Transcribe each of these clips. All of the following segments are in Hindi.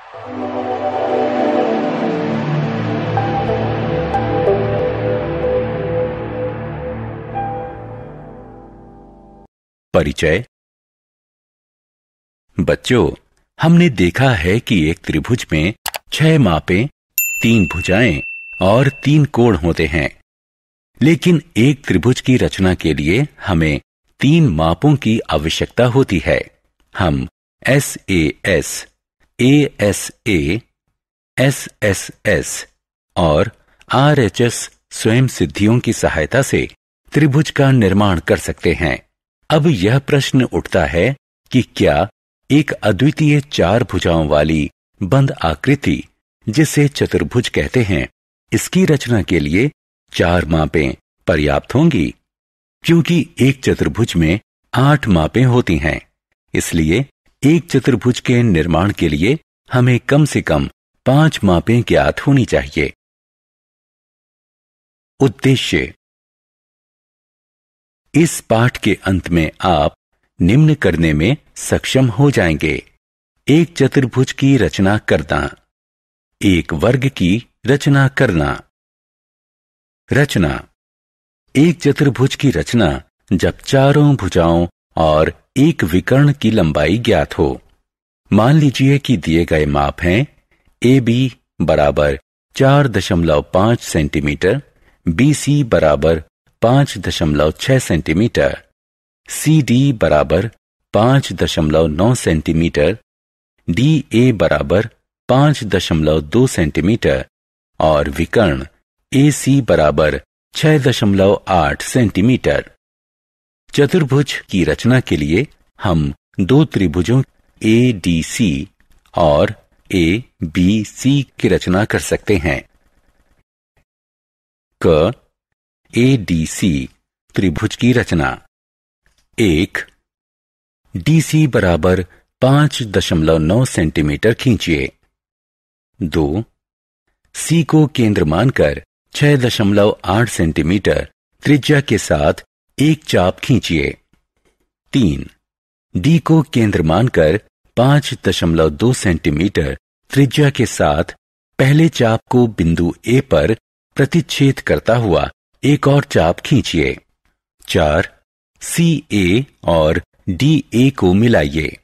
परिचय। बच्चों, हमने देखा है कि एक त्रिभुज में 6 मापें, 3 भुजाएं और 3 कोण होते हैं। लेकिन एक त्रिभुज की रचना के लिए हमें 3 मापों की आवश्यकता होती है। हम SAS, ASA, SSS और RHS स्वयं सिद्धियों की सहायता से त्रिभुज का निर्माण कर सकते हैं। अब यह प्रश्न उठता है कि क्या एक अद्वितीय 4 भुजाओं वाली बंद आकृति, जिसे चतुर्भुज कहते हैं, इसकी रचना के लिए 4 मापें पर्याप्त होंगी? क्योंकि एक चतुर्भुज में 8 मापें होती हैं, इसलिए एक चतुर्भुज के निर्माण के लिए हमें कम से कम 5 मापें ज्ञात होनी चाहिए। उद्देश्य। इस पाठ के अंत में आप निम्न करने में सक्षम हो जाएंगे। एक चतुर्भुज की रचना करना, एक वर्ग की रचना करना। रचना। एक चतुर्भुज की रचना जब चारों भुजाओं और एक विकर्ण की लंबाई ज्ञात हो। मान लीजिए कि दिए गए माप हैं AB बराबर 4.5 सेंटीमीटर, BC बराबर 5.6 सेंटीमीटर, CD बराबर 5.9 सेंटीमीटर, DA बराबर 5.2 सेंटीमीटर और विकर्ण AC बराबर 6.8 सेंटीमीटर। चतुर्भुज की रचना के लिए हम 2 त्रिभुजों ADC और ABC की रचना कर सकते हैं। क ADC त्रिभुज की रचना। 1. DC बराबर 5.9 सेंटीमीटर खींचिए। 2. C को केंद्र मानकर 6.8 सेंटीमीटर त्रिज्या के साथ एक चाप खींचिए। 3. D को केंद्र मानकर 5.2 सेंटीमीटर त्रिज्या के साथ पहले चाप को बिंदु A पर प्रतिच्छेद करता हुआ एक और चाप खींचिए। 4. CA और DA को मिलाइए।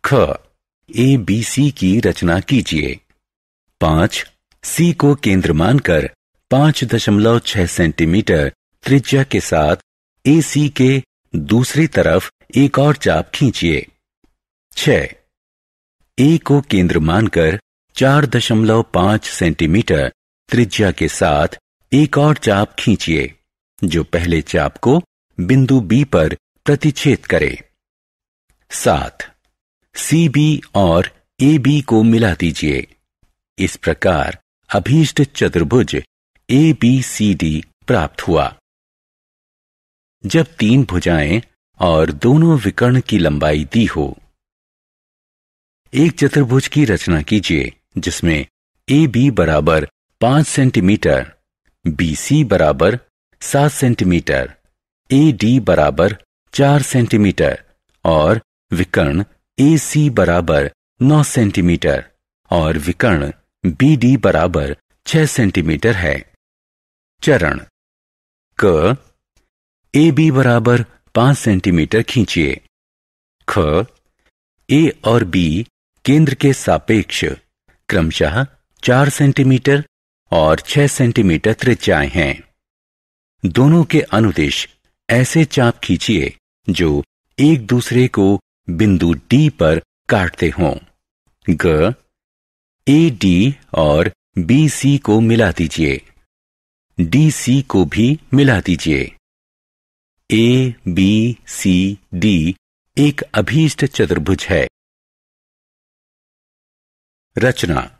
ख. ABC की रचना कीजिए। 5. C को केंद्र मानकर 5.6 सेंटीमीटर त्रिज्या के साथ AC के दूसरी तरफ एक और चाप खींचिए। 6. A को केंद्र मानकर 4.5 सेंटीमीटर त्रिज्या के साथ एक और चाप खींचिए, जो पहले चाप को बिंदु B पर प्रतिच्छेद करे। 7. CB और AB को मिला दीजिए। इस प्रकार अभीष्ट चतुर्भुज ABCD प्राप्त हुआ। जब 3 भुजाएं और दोनों विकर्ण की लंबाई दी हो। एक चतुर्भुज की रचना कीजिए जिसमें AB बराबर 5 सेंटीमीटर, BC बराबर 7 सेंटीमीटर, AD बराबर 4 सेंटीमीटर और विकर्ण AC बराबर 9 सेंटीमीटर और विकर्ण BD बराबर 6 सेंटीमीटर है। चरण। क. AB बराबर 5 सेंटीमीटर खींचिए। ख. A और B केंद्र के सापेक्ष क्रमशः 4 सेंटीमीटर और 6 सेंटीमीटर त्रिज्याएं हैं। दोनों के अनुदिश ऐसे चाप खींचिए जो एक दूसरे को बिंदु D पर काटते हों। ग. AD और BC को मिला दीजिए। DC को भी मिला दीजिए। ABCD एक अभीष्ट चतुर्भुज है। रचना।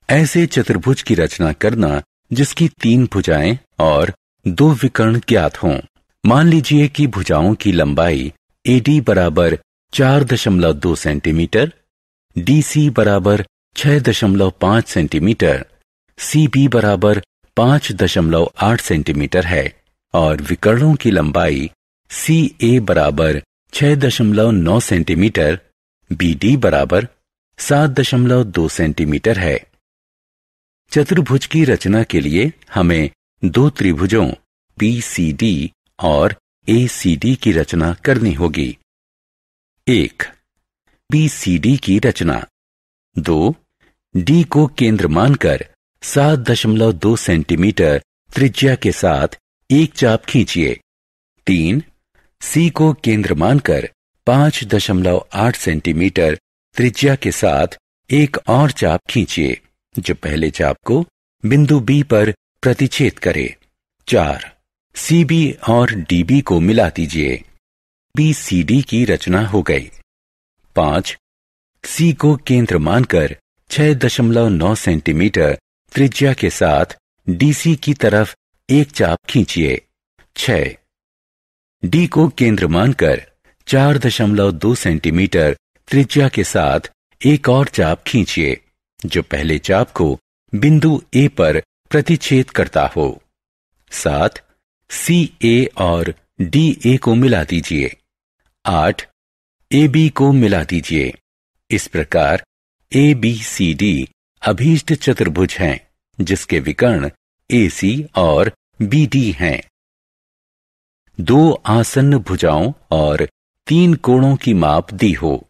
ऐसे चतुर्भुज की रचना करना जिसकी 3 भुजाएं और 2 विकर्ण ज्ञात हों। मान लीजिए कि भुजाओं की लंबाई AD बराबर 4.2 सेंटीमीटर, DC बराबर 6.5 सेंटीमीटर, CB बराबर 5.8 सेंटीमीटर है और विकर्णों की लंबाई CA बराबर 6.9 सेंटीमीटर, BD बराबर 7.2 सेंटीमीटर है। चतुर्भुज की रचना के लिए हमें दो त्रिभुजों BCD और ACD की रचना करनी होगी। 1. BCD की रचना। 2. D को केंद्र मानकर 7.2 सेंटीमीटर त्रिज्या के साथ एक चाप खींचिए। 3. C को केंद्र मानकर 5.8 सेंटीमीटर त्रिज्या के साथ एक और चाप खींचिए जो पहले चाप को बिंदु B पर प्रतिच्छेद करे। 4. CB और DB को मिला दीजिए। BCD की रचना हो गई। 5. C को केंद्र मानकर 6.9 सेंटीमीटर त्रिज्या के साथ DC की तरफ एक चाप खींचिए। 6. D को केंद्र मानकर 4.2 सेंटीमीटर त्रिज्या के साथ एक और चाप खींचिए जो पहले चाप को बिंदु A पर प्रतिच्छेद करता हो। 7. CA और DA को मिला दीजिए। 8. AB को मिला दीजिए। इस प्रकार ABCD अभीष्ट चतुर्भुज हैं जिसके विकर्ण AC और BD हैं। दो आसन्न भुजाओं और 3 कोणों की माप दी हो।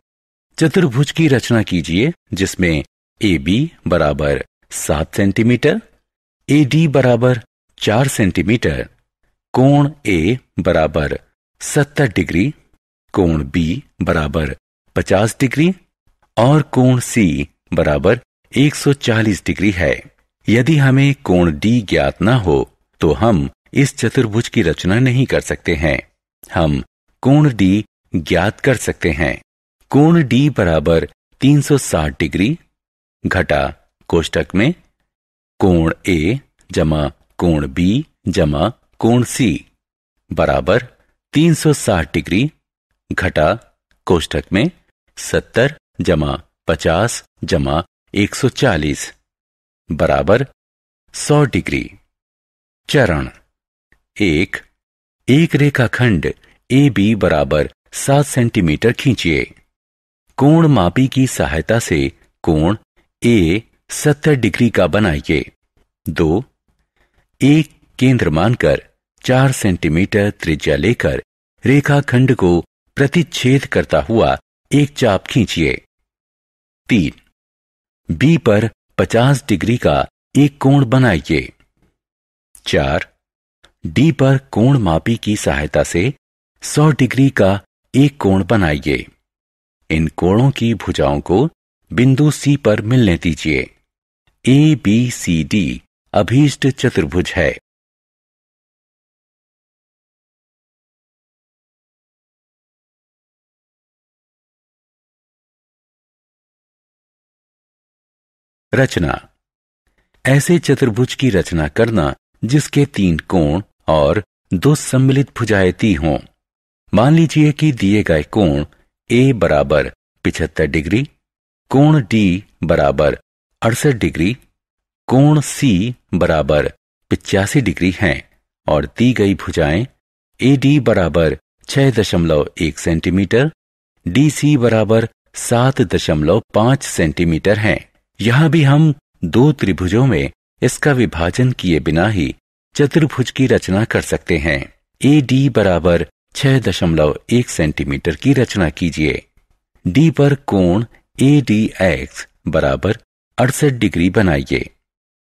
चतुर्भुज की रचना कीजिए जिसमें AB बराबर 7 सेंटीमीटर, AD बराबर 4 सेंटीमीटर, कोण A बराबर 70 डिग्री, कोण B बराबर 50 डिग्री और कोण C बराबर 140 डिग्री है। यदि हमें कोण D ज्ञात ना हो तो हम इस चतुर्भुज की रचना नहीं कर सकते हैं। हम कोण D ज्ञात कर सकते हैं। कोण D बराबर 360 डिग्री घटा कोष्ठक में कोण A जमा कोण B जमा कोण C बराबर 360 डिग्री घटा कोष्ठक में 70 जमा 50 जमा 140 बराबर 100 डिग्री। चरण 1. एक रेखाखंड AB बराबर 7 सेंटीमीटर खींचिए। कोण मापी की सहायता से कोण A 70 डिग्री का बनाइए। 2. एक केंद्र मानकर 4 सेंटीमीटर त्रिज्या लेकर रेखाखंड को प्रतिच्छेद करता हुआ एक चाप खींचिए। 3. B पर 50 डिग्री का एक कोण बनाइए। 4. D पर कोण मापी की सहायता से 100 डिग्री का एक कोण बनाइए। इन कोणों की भुजाओं को बिंदु C पर मिलने दीजिए। ABCD अभीष्ट चतुर्भुज है। रचना। ऐसे चतुर्भुज की रचना करना जिसके 3 कोण और 2 सम्मिलित भुजाएं दी हों। मान लीजिए कि दिए गए कोण A बराबर 75 डिग्री, कोण D बराबर 68 डिग्री, कोण C बराबर 85 डिग्री हैं और दी गई भुजाएं AD बराबर 6.1 सेंटीमीटर, DC बराबर 7.5 सेंटीमीटर हैं। यहां भी हम दो त्रिभुजों में इसका विभाजन किए बिना ही चतुर्भुज की रचना कर सकते हैं। AD बराबर 6.1 सेंटीमीटर की रचना कीजिए। D पर कोण ADX बराबर 68 डिग्री बनाइए।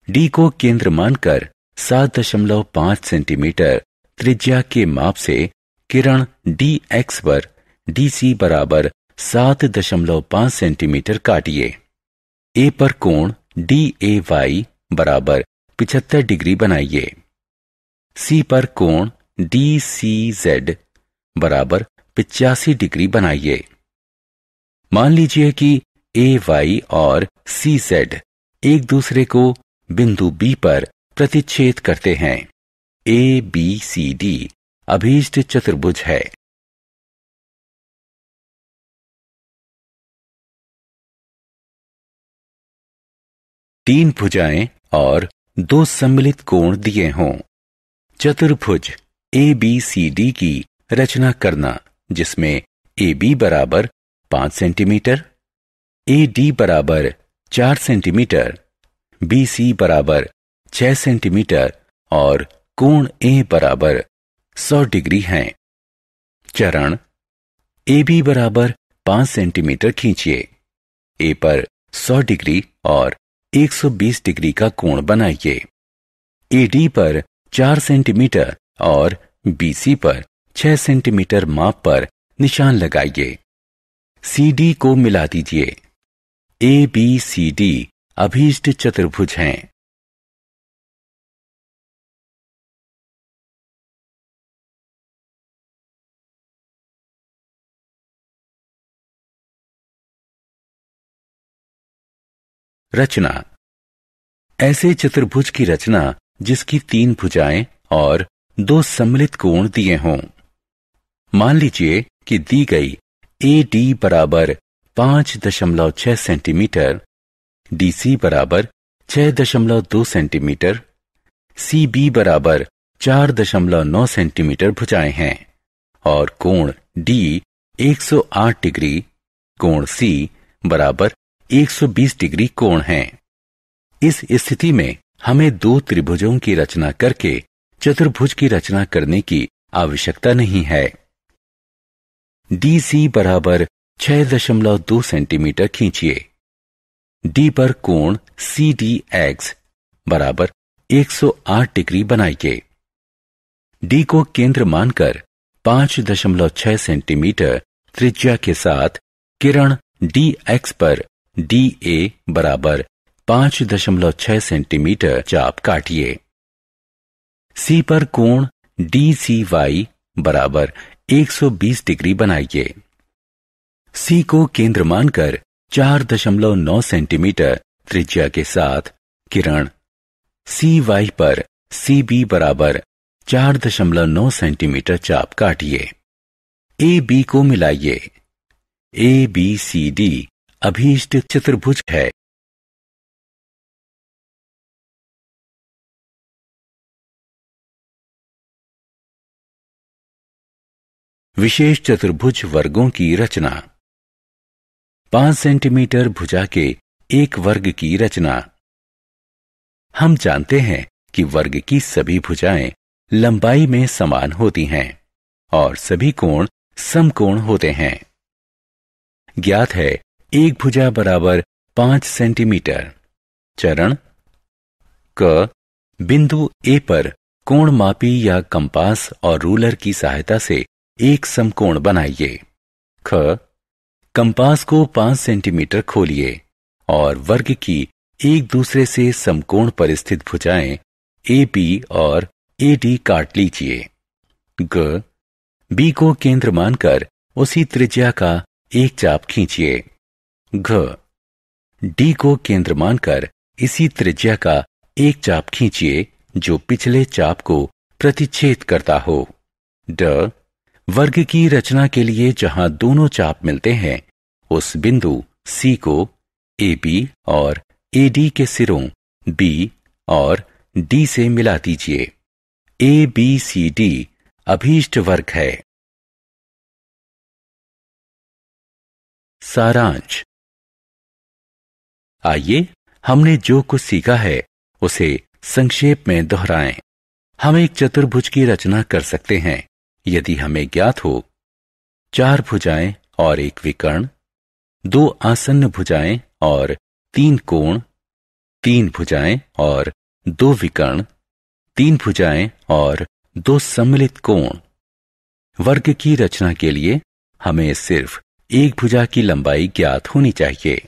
D को केंद्र मानकर 7.5 सेंटीमीटर त्रिज्या के माप से किरण DX पर DC बराबर 7.5 सेंटीमीटर काटिए। A पर कोण DAY बराबर 75 डिग्री बनाइए। C पर कोण DCZ बराबर 85 डिग्री बनाइए। मान लीजिए कि AY और CZ एक दूसरे को बिंदु B पर प्रतिच्छेद करते हैं। ABCD अभीष्ट चतुर्भुज है। तीन भुजाएं और 2 सम्मिलित कोण दिए हों। चतुर्भुज ABCD की रचना करना जिसमें AB बराबर 5 सेंटीमीटर, ए डी बराबर 4 सेंटीमीटर, बी सी बराबर 6 सेंटीमीटर और कोण ए बराबर 100 डिग्री हैं। चरण ए बी बराबर 5 सेंटीमीटर खींचिए। ए पर 100 डिग्री और 120 डिग्री का कोण बनाइए। ए डी पर 4 सेंटीमीटर और बी सी पर 6 सेंटीमीटर माप पर निशान लगाइए। सी डी को मिला दीजिए। ए बी सी डी अभीष्ट चतुर्भुज हैं। रचना। ऐसे चतुर्भुज की रचना जिसकी 3 भुजाएं और 2 सम्मिलित कोण दिए हों। मान लीजिए कि दी गई ए डी बराबर 5.6 सेंटीमीटर, डी सी बराबर 6.2 सेंटीमीटर, सी बी बराबर 4.9 सेंटीमीटर भुजाएं हैं और कोण डी 108 डिग्री, कोण सी बराबर 120 डिग्री कोण है। इस स्थिति में हमें 2 त्रिभुजों की रचना करके चतुर्भुज की रचना करने की आवश्यकता नहीं है। डी सी बराबर 6.2 सेंटीमीटर खींचिए। डी पर कोण सी डी एक्स बराबर 108 डिग्री बनाइए। डी को केंद्र मानकर 5.6 सेंटीमीटर त्रिज्या के साथ किरण डी एक्स पर डी ए बराबर 5.6 सेंटीमीटर चाप काटिए। सी पर कोण डी सी वाई बराबर 120 डिग्री बनाइए। सी को केंद्र मानकर 4.9 सेंटीमीटर त्रिज्या के साथ किरण सी वाई पर सी बी बराबर 4.9 सेंटीमीटर चाप काटिए। ए बी को मिलाइए। ए बी सी डी अभीष्ट चतुर्भुज है। विशेष चतुर्भुज वर्गों की रचना। 5 सेंटीमीटर भुजा के एक वर्ग की रचना। हम जानते हैं कि वर्ग की सभी भुजाएं लंबाई में समान होती हैं और सभी कोण समकोण होते हैं। ज्ञात है एक भुजा बराबर 5 सेंटीमीटर। चरण क बिंदु ए पर कोण मापी या कंपास और रूलर की सहायता से एक समकोण बनाइए। ख कंपास को 5 सेंटीमीटर खोलिए और वर्ग की एक दूसरे से समकोण पर स्थित भुजाएं ए बी और ए डी काट लीजिए। ग बी को केंद्र मानकर उसी त्रिज्या का एक चाप खींचिए। घ डी को केंद्र मानकर इसी त्रिज्या का एक चाप खींचिए जो पिछले चाप को प्रतिच्छेद करता हो। ड वर्ग की रचना के लिए जहां दोनों चाप मिलते हैं उस बिंदु सी को ए बी और ए डी के सिरों बी और डी से मिला दीजिए। ए बी सी डी अभीष्ट वर्ग है। सारांश। आइए हमने जो कुछ सीखा है उसे संक्षेप में दोहराएं। हम एक चतुर्भुज की रचना कर सकते हैं यदि हमें ज्ञात हो 4 भुजाएं और एक विकर्ण, 2 आसन्न भुजाएं और 3 कोण, 3 भुजाएं और 2 विकर्ण, 3 भुजाएं और 2 सम्मिलित कोण। वर्ग की रचना के लिए हमें सिर्फ एक भुजा की लंबाई ज्ञात होनी चाहिए।